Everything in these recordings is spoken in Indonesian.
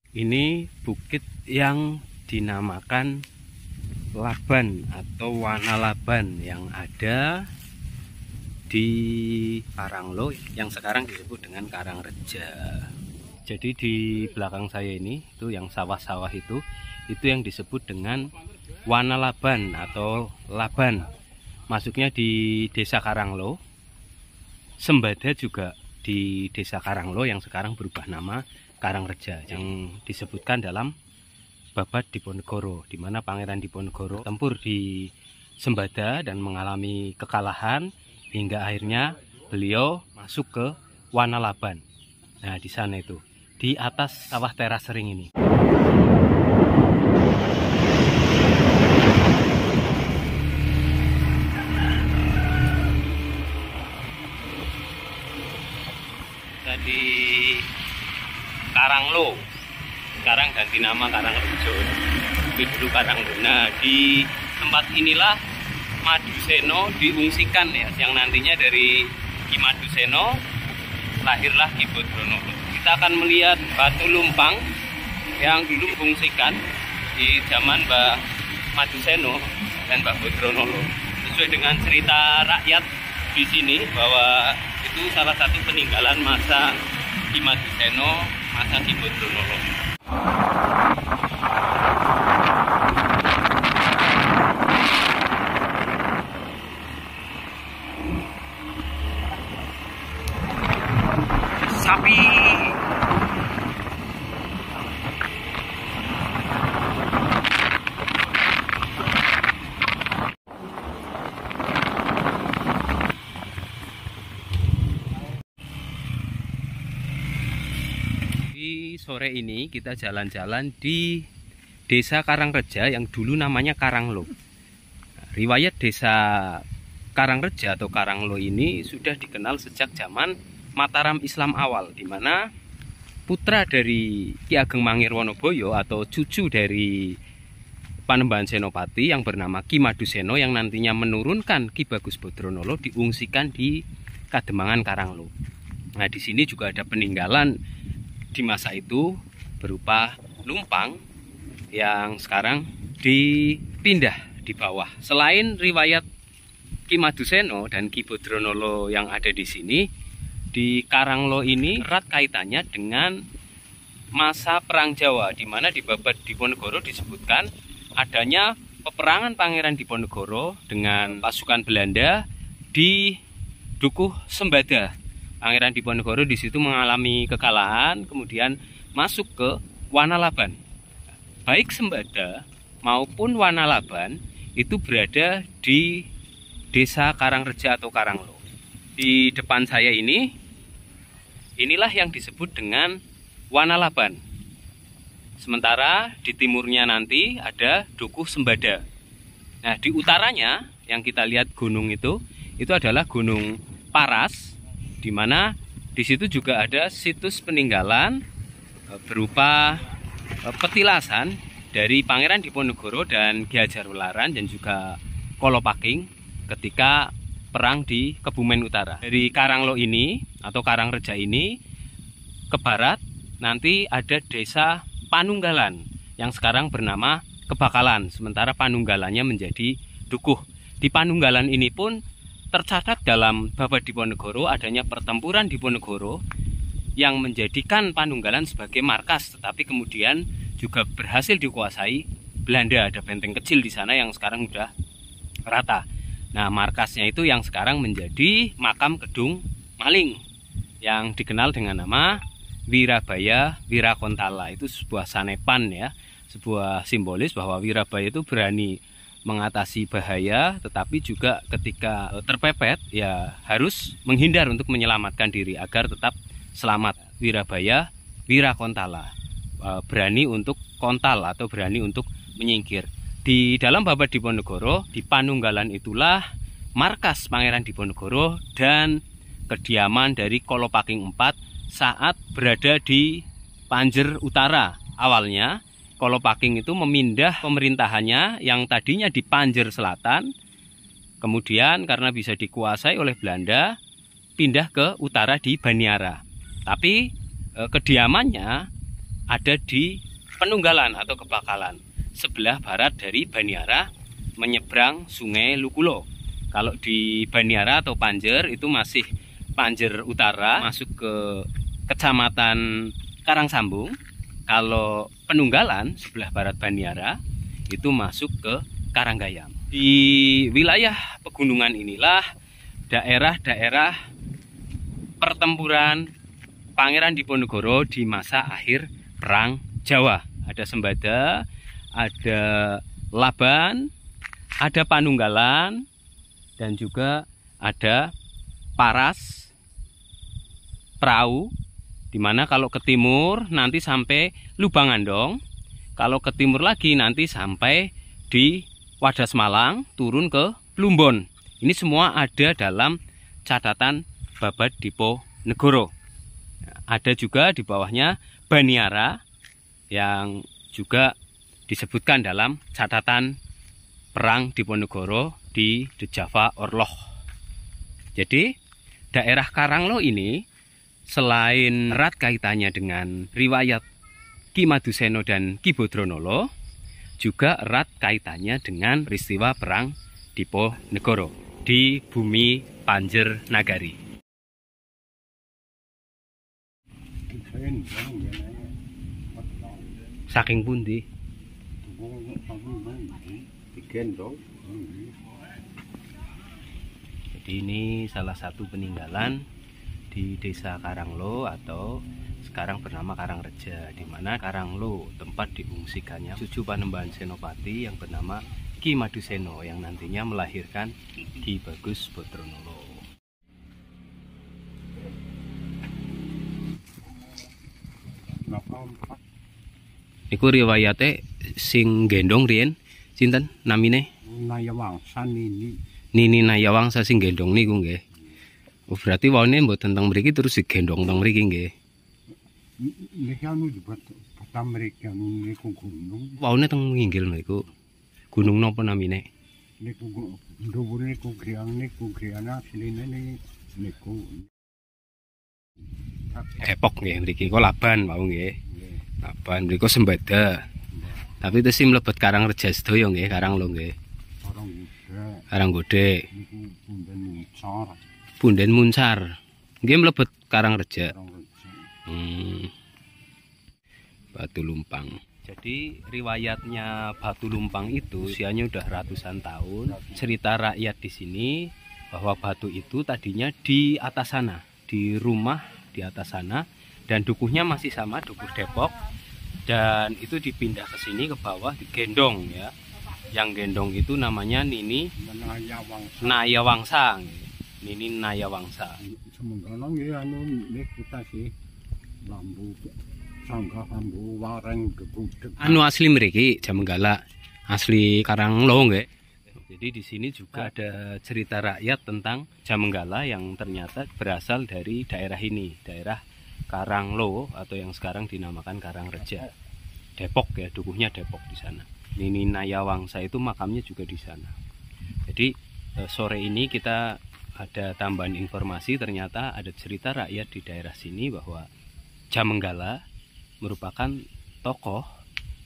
Ini bukit yang dinamakan Laban atau Wanalaban yang ada di Karanglo yang sekarang disebut dengan Karangreja. Jadi di belakang saya ini itu yang sawah-sawah itu yang disebut dengan Wanalaban atau Laban. Masuknya di Desa Karanglo. Sembada juga di Desa Karanglo yang sekarang berubah nama Karangreja yang disebutkan dalam Babat Diponegoro, di mana Pangeran Diponegoro tempur di Sembada dan mengalami kekalahan hingga akhirnya beliau masuk ke Wanalaban. Nah, di sana itu, di atas sawah teras sering ini. Di Karanglo, sekarang ganti nama Karangrejo, itu dulu Karanglo. Nah, di tempat inilah Maduseno diungsikan ya, yang nantinya dari Ki Maduseno lahirlah Ki Bodronolo. Kita akan melihat batu lumpang yang dulu diungsikan di zaman Mbah Maduseno dan Mbah Bodronolo. Sesuai dengan cerita rakyat di sini bahwa itu salah satu peninggalan masa Ki Maduseno, masa Ki Bodronolo. Sapi. Sore ini kita jalan-jalan di Desa Karangreja yang dulu namanya Karanglo. Riwayat Desa Karangreja atau Karanglo ini sudah dikenal sejak zaman Mataram Islam awal, di mana putra dari Ki Ageng Mangirwonoboyo atau cucu dari Panembahan Senopati yang bernama Ki Maduseno yang nantinya menurunkan Ki Bagus Bodronolo diungsikan di Kademangan Karanglo. Nah, di sini juga ada peninggalan di masa itu berupa lumpang yang sekarang dipindah di bawah. Selain riwayat Ki Maduseno dan Ki Bodronolo yang ada di sini, di Karanglo ini erat kaitannya dengan masa Perang Jawa, di mana di Babat Diponegoro disebutkan adanya peperangan Pangeran Diponegoro dengan pasukan Belanda di Dukuh Sembada. Pangeran Diponegoro di situ mengalami kekalahan, kemudian masuk ke Wanalaban. Baik Sembada maupun Wanalaban itu berada di Desa Karangreja atau Karanglo. Di depan saya ini, inilah yang disebut dengan Wanalaban. Sementara di timurnya nanti ada Dukuh Sembada. Nah, di utaranya yang kita lihat gunung itu adalah Gunung Paras, di mana di situ juga ada situs peninggalan berupa petilasan dari Pangeran Diponegoro dan Ki Hajar Ularan dan juga Kolopaking ketika perang di Kebumen Utara. Dari Karanglo ini atau Karangreja ini ke barat nanti ada Desa Panunggalan yang sekarang bernama Kebakalan, sementara Panunggalannya menjadi Dukuh. Di Panunggalan ini pun tercatat dalam Babat Diponegoro adanya pertempuran Diponegoro yang menjadikan Panunggalan sebagai markas, tetapi kemudian juga berhasil dikuasai Belanda. Ada benteng kecil di sana yang sekarang sudah rata. Nah, markasnya itu yang sekarang menjadi makam Kedung Maling yang dikenal dengan nama Wirabaya Wirakontala. Itu sebuah sanepan ya, sebuah simbolis bahwa Wirabaya itu berani mengatasi bahaya, tetapi juga ketika terpepet ya harus menghindar untuk menyelamatkan diri agar tetap selamat. Wirabaya Wirakontala, berani untuk kontal atau berani untuk menyingkir. Di dalam Babat Diponegoro, di Panunggalan itulah markas Pangeran Diponegoro dan kediaman dari Kolopaking IV saat berada di Panjer Utara. Awalnya Kolopaking itu memindah pemerintahannya yang tadinya di Panjer Selatan, kemudian karena bisa dikuasai oleh Belanda, pindah ke utara di Baniara. Tapi kediamannya ada di Penunggalan atau Kebakalan, sebelah barat dari Baniara menyeberang Sungai Lukulo. Kalau di Baniara atau Panjer itu masih Panjer Utara, masuk ke Kecamatan Karangsambung. Kalau Penunggalan sebelah barat Baniara itu masuk ke Karanggayam. Di wilayah pegunungan inilah daerah-daerah pertempuran Pangeran Diponegoro di masa akhir Perang Jawa. Ada Sembada, ada Laban, ada Panunggalan, dan juga ada Paras, Perahu, dimana kalau ke timur nanti sampai Lubangandong, kalau ke timur lagi nanti sampai di Wadas Malang, turun ke Plumbon. Ini semua ada dalam catatan Babad Diponegoro. Ada juga di bawahnya Baniara yang juga disebutkan dalam catatan Perang Diponegoro di The Java Orloh. Jadi daerah Karanglo ini selain erat kaitannya dengan riwayat Ki Maduseno dan Ki Bodronolo, juga erat kaitannya dengan peristiwa Perang Diponegoro di bumi Panjer Nagari. Saking pundi? Jadi ini salah satu peninggalan di Desa Karanglo atau sekarang bernama Karangreja, di mana Karanglo tempat diungsikannya cucu Panembahan Senopati yang bernama Ki Maduseno yang nantinya melahirkan Ki Bagus Bodronolo. Iku riwayate sing gendong riyen sinten namine? Nayawangsa Nini. Nini Nayawangsa sing gendong niku nggih. Oh, berarti waune mboten teng mriki terus digendong teng mriki nggih. Nek anu batam mereka niku gunung. Waune teng nginggil niku. Gunung napa namine? Niku dhuwur niku griana asline niku. Depok nggih mriki. Kok Laban wau nggih. Laban mriku Sembada. Tapi itu sih mlebet Karangreja sedaya nggih, Karanglo nggih. Karanggode. Niku Punden Muncar. Punden Muncar. Nggih mlebet Karangreja. Batu Lumpang. Jadi riwayatnya Batu Lumpang itu usianya udah ratusan tahun. Cerita rakyat di sini bahwa batu itu tadinya di atas sana, di rumah di atas sana, dan dukuhnya masih sama, dukuh Depok. Dan itu dipindah ke sini ke bawah digendong ya. Yang gendong itu namanya Nini Nayawangsa. Nini Nayawangsa. Semenggala nggih anu niku tasih bambu sangga bambu wareng gegudeg. Anu asli mriki Jamenggala, asli Karanglo nggih. Jadi di sini juga ada cerita rakyat tentang Jamenggala yang ternyata berasal dari daerah ini, daerah Karanglo atau yang sekarang dinamakan Karangreja. Depok ya, dukuhnya Depok di sana. Nini Nayawangsa itu makamnya juga di sana. Jadi sore ini kita ada tambahan informasi, ternyata ada cerita rakyat di daerah sini bahwa Jamenggala merupakan tokoh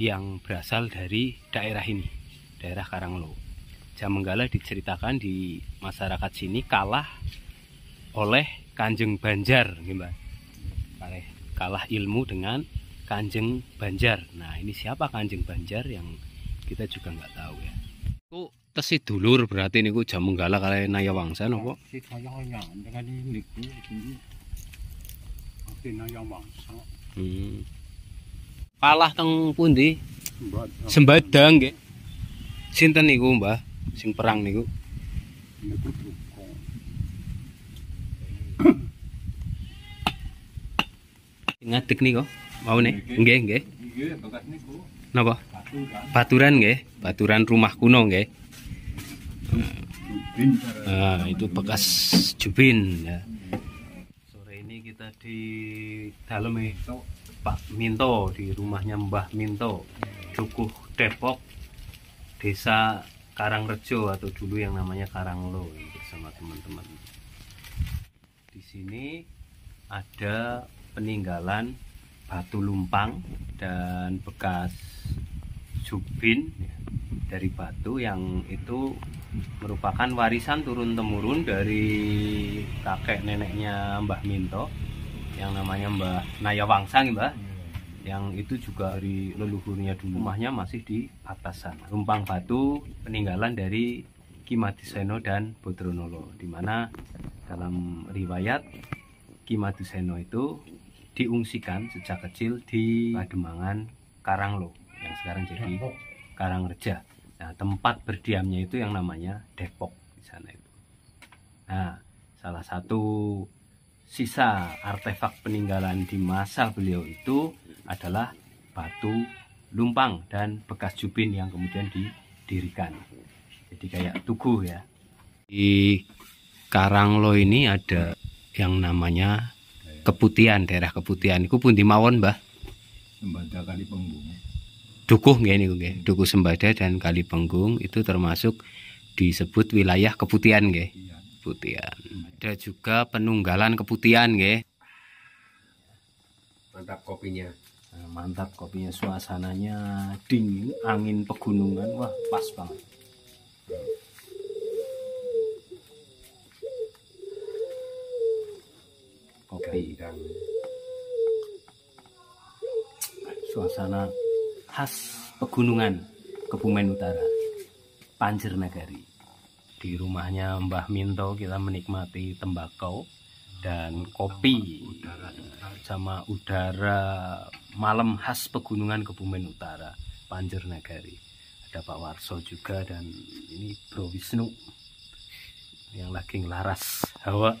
yang berasal dari daerah ini, daerah Karanglo. Jamenggala diceritakan di masyarakat sini kalah oleh Kanjeng Banjar, gimana? Kalah ilmu dengan Kanjeng Banjar. Nah, ini siapa Kanjeng Banjar yang kita juga nggak tahu ya. Ku tesi dulur berarti niku Jamenggala kali Nayawangsa napa? Si kaya dengan niku iki Nayawangsa. Kalah teng pundi? Sembada nggih. Sinten niku, Mbah? Sing perang niku. Niku Duka. Ngadeg niku. Maune? Nggih, nggih. Nggih, bekas niku. Napa? Baturan nggih, baturan rumah kuno nggih. Nah, itu bekas Jubin ya. Sore ini kita di dalam Pak Minto, di rumahnya Mbah Minto, Dukuh Depok, Desa Karangrejo atau dulu yang namanya Karanglo, bersama teman-teman. Di sini ada peninggalan batu lumpang dan bekas jubin dari batu yang itu merupakan warisan turun-temurun dari kakek neneknya Mbah Minto yang namanya Mbah Nayawangsa nih Mbah. Yang itu juga dari leluhurnya dulu. Rumahnya masih di atas sana. Lumpang batu peninggalan dari Ki Maduseno dan Bodronolo, di mana dalam riwayat Ki Maduseno itu diungsikan sejak kecil di Pademangan Karanglo yang sekarang jadi Karangreja. Nah, tempat berdiamnya itu yang namanya Depok di sana itu. Nah, salah satu sisa artefak peninggalan di masa beliau itu adalah batu lumpang dan bekas jubin yang kemudian didirikan. Jadi kayak tugu ya. Di Karanglo ini ada yang namanya Keputihan, daerah Keputihan. Iku pundi mawon, Mbah? Sembada Kali Penggung. Dukuh nggih niku nggih. Dukuh Sembada dan Kali Penggung itu termasuk disebut wilayah Keputihan nggih. Keputihan. Ada juga penunggalan Keputihan nggih. Mantap kopinya. Nah, mantap kopinya, suasananya dingin, angin pegunungan, wah pas banget. Kopi dan suasana khas pegunungan Kebumen Utara, Panjer Nagari. Di rumahnya Mbah Minto kita menikmati tembakau dan kopi sama udara malam khas pegunungan Kebumen Utara, Panjer Nagari. Ada Pak Warso juga dan ini Bro Wisnu yang lagi ngelaras hawa.